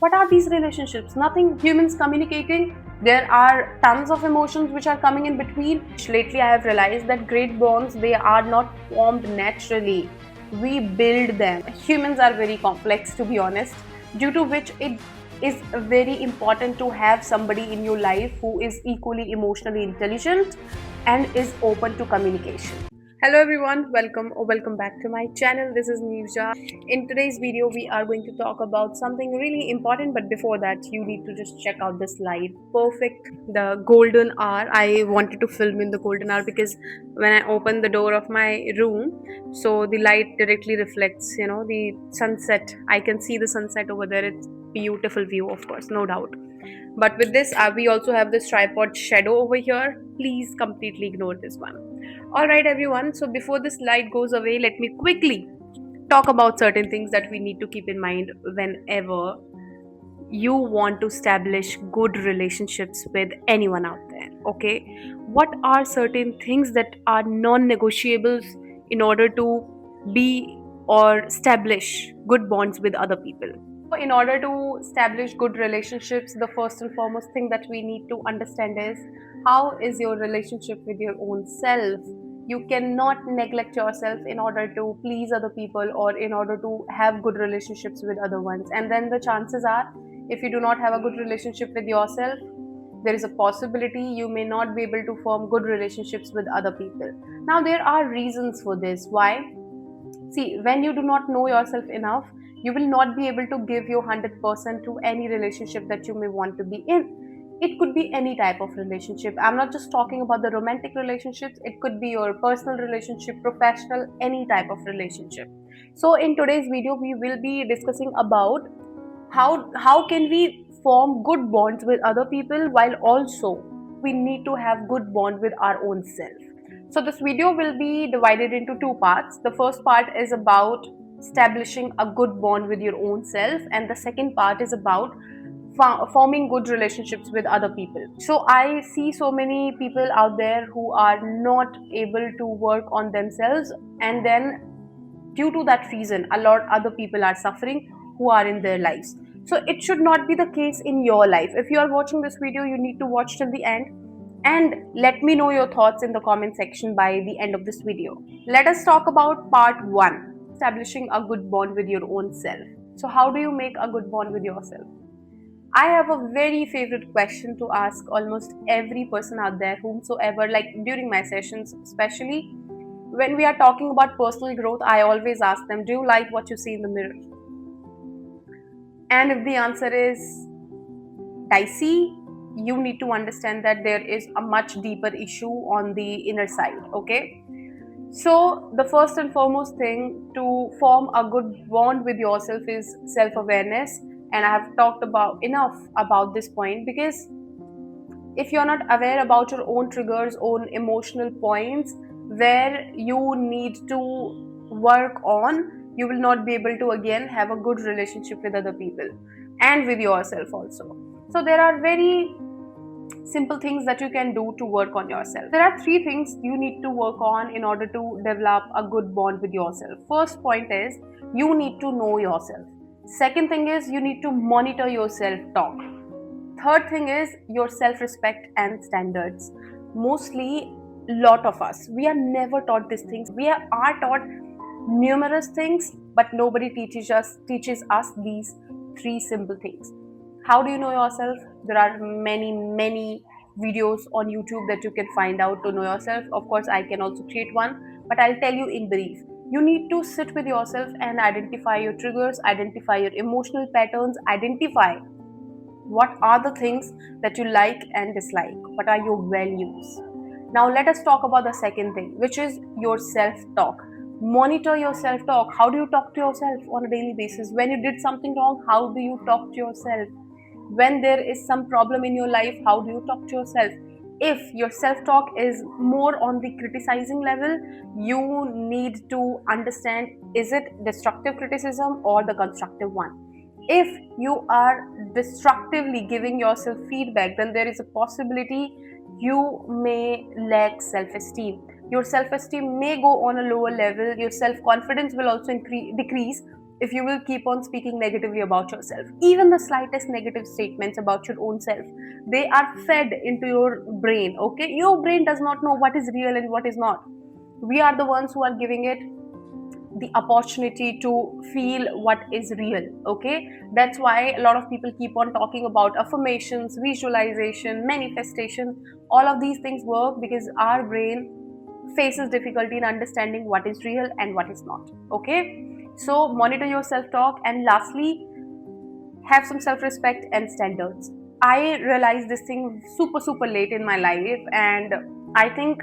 What are these relationships? Nothing. Humans communicating. There are tons of emotions which are coming in between. Lately, I have realized that great bonds, they are not formed naturally. We build them. Humans are very complex, to be honest, due to which it is very important to have somebody in your life who is equally emotionally intelligent and is open to communication. Hello everyone, welcome or welcome back to my channel. This is Nivja. In today's video, we are going to talk about something really important, but before that, you need to just check out this light. Perfect. The golden hour. I wanted to film in the golden hour because when I open the door of my room, so the light directly reflects, the sunset. I can see the sunset over there. It's beautiful view, of course, no doubt. But with this, we also have this tripod shadow over here. Please completely ignore this one. Alright, everyone. So before this light goes away, let me quickly talk about certain things that we need to keep in mind whenever you want to establish good relationships with anyone out there. Okay, what are certain things that are non-negotiables in order to be or establish good bonds with other people? So in order to establish good relationships, the first and foremost thing that we need to understand is how is your relationship with your own self. You cannot neglect yourself in order to please other people or in order to have good relationships with other ones. And then the chances are, if you do not have a good relationship with yourself, there is a possibility you may not be able to form good relationships with other people. Now, there are reasons for this. Why? See, when you do not know yourself enough, you will not be able to give your 100% to any relationship that you may want to be in. It could be any type of relationship. I'm not just talking about the romantic relationships, it could be your personal relationship, professional, any type of relationship. So, in today's video, we will be discussing about how can we form good bonds with other people while also we need to have good bond with our own self. So this video will be divided into two parts. The first part is about establishing a good bond with your own self, and the second part is about forming good relationships with other people. So I see so many people out there who are not able to work on themselves, and then due to that reason a lot other people are suffering who are in their lives. So it should not be the case in your life. If you are watching this video, you need to watch till the end and let me know your thoughts in the comment section by the end of this video. Let us talk about part 1, establishing a good bond with your own self. So how do you make a good bond with yourself? I have a very favorite question to ask almost every person out there, whomsoever, like during my sessions, especially when we are talking about personal growth. I always ask them, do you like what you see in the mirror? And if the answer is dicey, you need to understand that there is a much deeper issue on the inner side. Okay, so the first and foremost thing to form a good bond with yourself is self-awareness. And I have talked about enough about this point, because if you're not aware about your own triggers, own emotional points where you need to work on, you will not be able to again have a good relationship with other people and with yourself also. So there are very simple things that you can do to work on yourself. There are three things you need to work on in order to develop a good bond with yourself. First point is you need to know yourself. Second thing is you need to monitor your self talk. Third thing is your self respect and standards. Mostly, lot of us, we are never taught these things. We are taught numerous things, but nobody teaches us these three simple things. How do you know yourself? There are many videos on YouTube that you can find out to know yourself. Of course, I can also create one, but I'll tell you in brief. You need to sit with yourself and identify your triggers, identify your emotional patterns, identify what are the things that you like and dislike, what are your values. Now let us talk about the second thing, which is your self talk. Monitor your self talk. How do you talk to yourself on a daily basis? When you did something wrong, how do you talk to yourself? When there is some problem in your life, how do you talk to yourself? If your self talk is more on the criticizing level, you need to understand, is it destructive criticism or the constructive one? If you are destructively giving yourself feedback, then there is a possibility you may lack self-esteem. Your self-esteem may go on a lower level, your self-confidence will also decrease. if you will keep on speaking negatively about yourself. Even the slightest negative statements about your own self, they are fed into your brain, okay? Your brain does not know what is real and what is not. We are the ones who are giving it the opportunity to feel what is real, okay? That's why a lot of people keep on talking about affirmations, visualization, manifestation. All of these things work because our brain faces difficulty in understanding what is real and what is not, okay? So monitor your self talk, and lastly, have some self respect and standards. I realized this thing super late in my life, and I think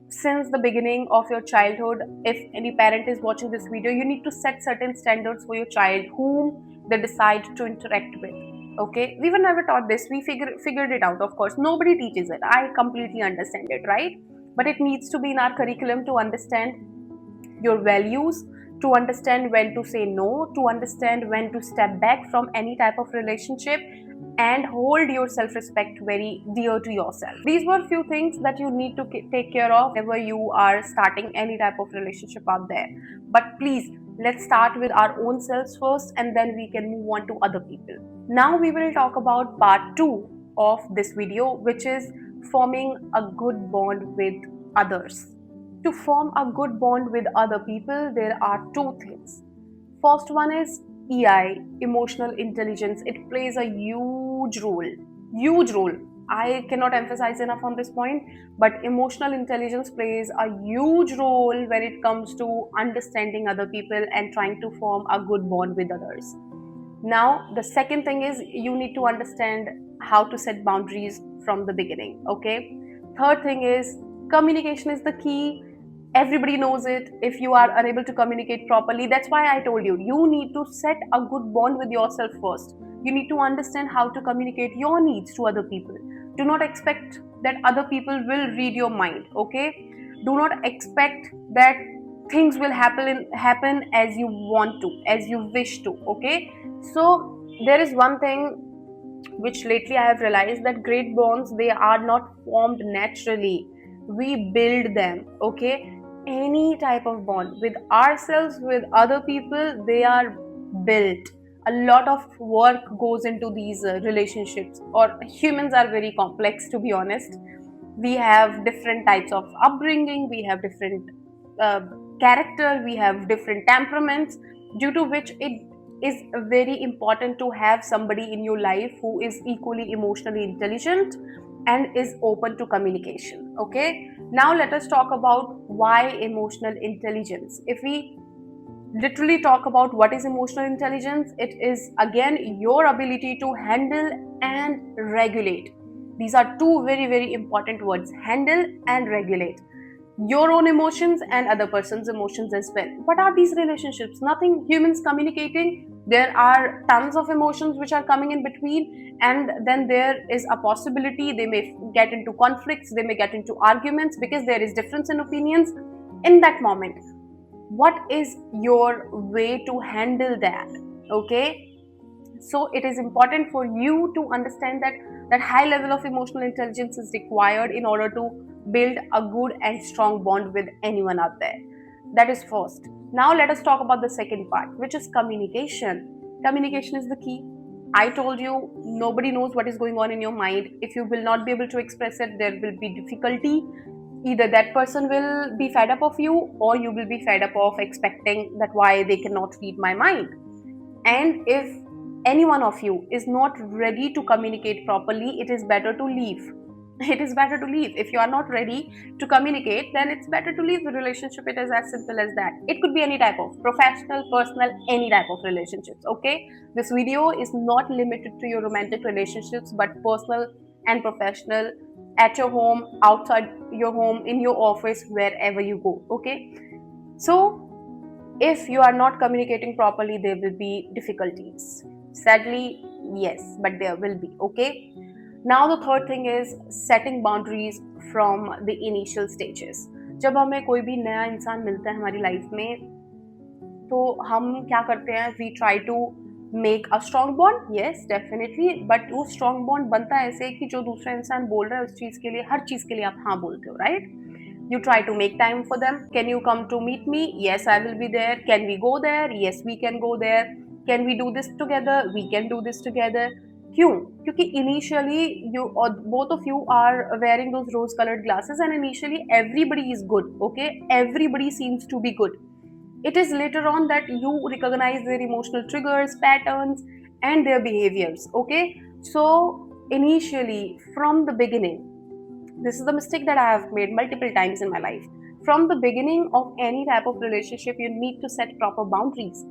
since the beginning of your childhood, if any parent is watching this video, you need to set certain standards for your child whom they decide to interact with, okay? We were never taught this. We figured it out, of course. Nobody teaches it. I completely understand it, right? But it needs to be in our curriculum to understand your values, to understand when to say no, to understand when to step back from any type of relationship, and hold your self respect very dear to yourself. These were few things that you need to take care of whenever you are starting any type of relationship out there. But please, let's start with our own selves first, and then we can move on to other people. Now we will talk about part 2 of this video, which is forming a good bond with others. To form a good bond with other people, there are two things. First one is EI, emotional intelligence. It plays a huge role. Huge role. I cannot emphasize enough on this point, but emotional intelligence plays a huge role when it comes to understanding other people and trying to form a good bond with others. Now, the second thing is you need to understand how to set boundaries from the beginning, okay? Third thing is communication is the key. Everybody knows it. If you are unable to communicate properly, that's why I told you, you need to set a good bond with yourself first. You need to understand how to communicate your needs to other people. Do not expect that other people will read your mind, okay? Do not expect that things will happen as you want to, as you wish to, okay? So there is one thing which lately I have realized, that great bonds, they are not formed naturally. We build them, okay? Any type of bond with ourselves, with other people, they are built. A lot of work goes into these relationships, or humans are very complex, to be honest. We have different types of upbringing, we have different uh, character, we have different temperaments, due to which it is very important to have somebody in your life who is equally emotionally intelligent and is open to communication, okay? Now let us talk about why emotional intelligence. If we literally talk about what is emotional intelligence, it is again your ability to handle and regulate. These are two very important words: handle and regulate your own emotions and other person's emotions as well. What are these relationships? Nothing. Humans communicating, there are tons of emotions which are coming in between, and then there is a possibility they may get into conflicts, they may get into arguments because there is difference in opinions in that moment. What is your way to handle that, okay? So it is important for you to understand that high level of emotional intelligence is required in order to build a good and strong bond with anyone out there. That is first. Now let us talk about the second part, which is communication. Communication is the key. I told you, nobody knows what is going on in your mind. If you will not be able to express it, there will be difficulty. Either that person will be fed up of you, or you will be fed up of expecting that why they cannot read my mind. And if any one of you is not ready to communicate properly, it is better to leave. It is better to leave. If you are not ready to communicate, then it's better to leave the relationship. It is as simple as that. It could be any type of professional, personal, any type of relationships, okay? This video is not limited to your romantic relationships, but personal and professional, at your home, outside your home, in your office, wherever you go, okay? So if you are not communicating properly, there will be difficulties. Sadly, yes, but there will be, okay? Now the third thing is setting boundaries from the initial stages. जब हमें कोई भी नया इंसान मिलता है हमारी life में, तो हम क्या करते हैं? We try to make a strong bond, yes, definitely, but वो strong bond बनता है ऐसे कि जो दूसरा इंसान बोल रहा है उस चीज़ के लिए, हर चीज़ के लिए आप हाँ बोलते हो, right? You try to make time for them. Can you come to meet me? Yes, I will be there. Can we go there? Yes, we can go there. Can we do this together? We can do this together. क्यों? क्योंकि initially you or both of you are wearing those rose colored glasses and initially everybody is good, okay? Everybody seems to be good. It is later on that you recognize their emotional triggers, patterns, and their behaviors, okay? So initially, from the beginning, this is the mistake that I have made multiple times in my life. From the beginning of any type of relationship, you need to set proper boundaries.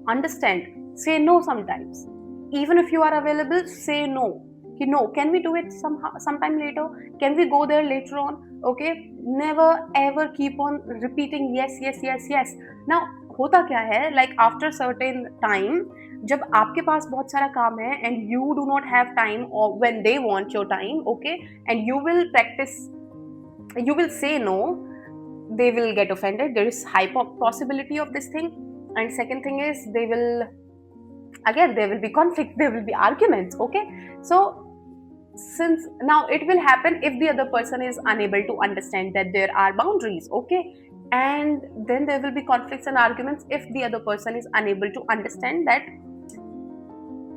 Understand, say no sometimes. Even if you are available, say no. You know, can we do it sometime later? Can we go there later on? Okay, never ever keep on repeating yes, yes, yes, yes. Now, होता क्या है, like after certain time, जब आपके पास बहुत सारा काम है and you do not have time, or when they want your time, okay, and you will practice, you will say no, they will get offended. There is high possibility of this thing. And second thing is, they will, again, there will be conflict, there will be arguments, okay? So since now it will happen if the other person is unable to understand that there are boundaries, okay? And then there will be conflicts and arguments if the other person is unable to understand that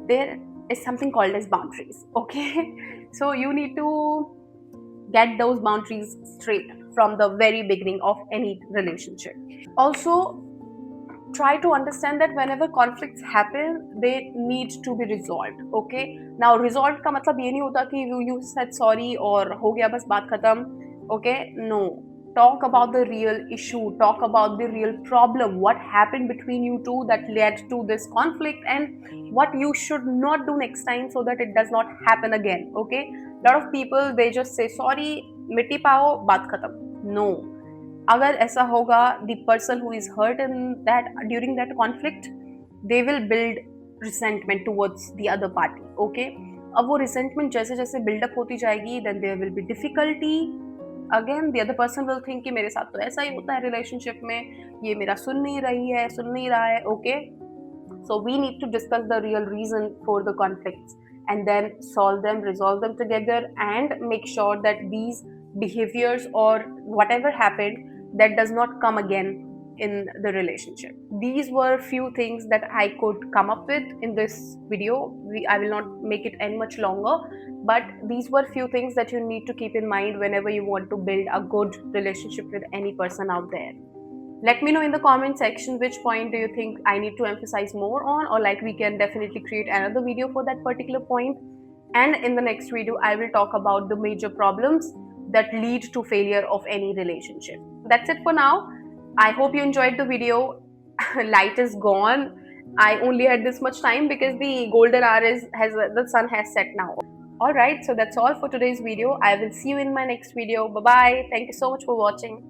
there is something called as boundaries, okay? So you need to get those boundaries straight from the very beginning of any relationship. Also, try to understand that whenever conflicts happen, they need to be resolved, okay? Now, resolved का मतलब ये नहीं होता कि you said sorry और हो गया बस बात खत्म, okay? No. Talk about the real issue, talk about the real problem, what happened between you two that led to this conflict, and what you should not do next time so that it does not happen again, okay? Lot of people, they just say sorry, मिट्टी पाओ, बात खत्म. No. अगर ऐसा होगा, the person who is hurt in that during that conflict, they will build resentment towards the other party, okay? अब वो resentment जैसे जैसे build up होती जाएगी, then there will be difficulty. Again, the other person will think कि मेरे साथ तो ऐसा ही होता है relationship में, ये मेरा सुन नहीं रहा है, okay? So we need to discuss the real reason for the conflicts and then solve them, resolve them together, and make sure that these behaviors or whatever happened, that does not come again in the relationship. These were few things that I could come up with in this video. I will not make it any much longer, but these were few things that you need to keep in mind whenever you want to build a good relationship with any person out there. Let me know in the comment section which point do you think I need to emphasize more on, or like we can definitely create another video for that particular point. And in the next video, I will talk about the major problems that lead to failure of any relationship. That's it for now. I hope you enjoyed the video. Light is gone. I only had this much time because the golden hour the sun has set now. Alright, so that's all for today's video. I will see you in my next video. Bye bye. Thank you so much for watching.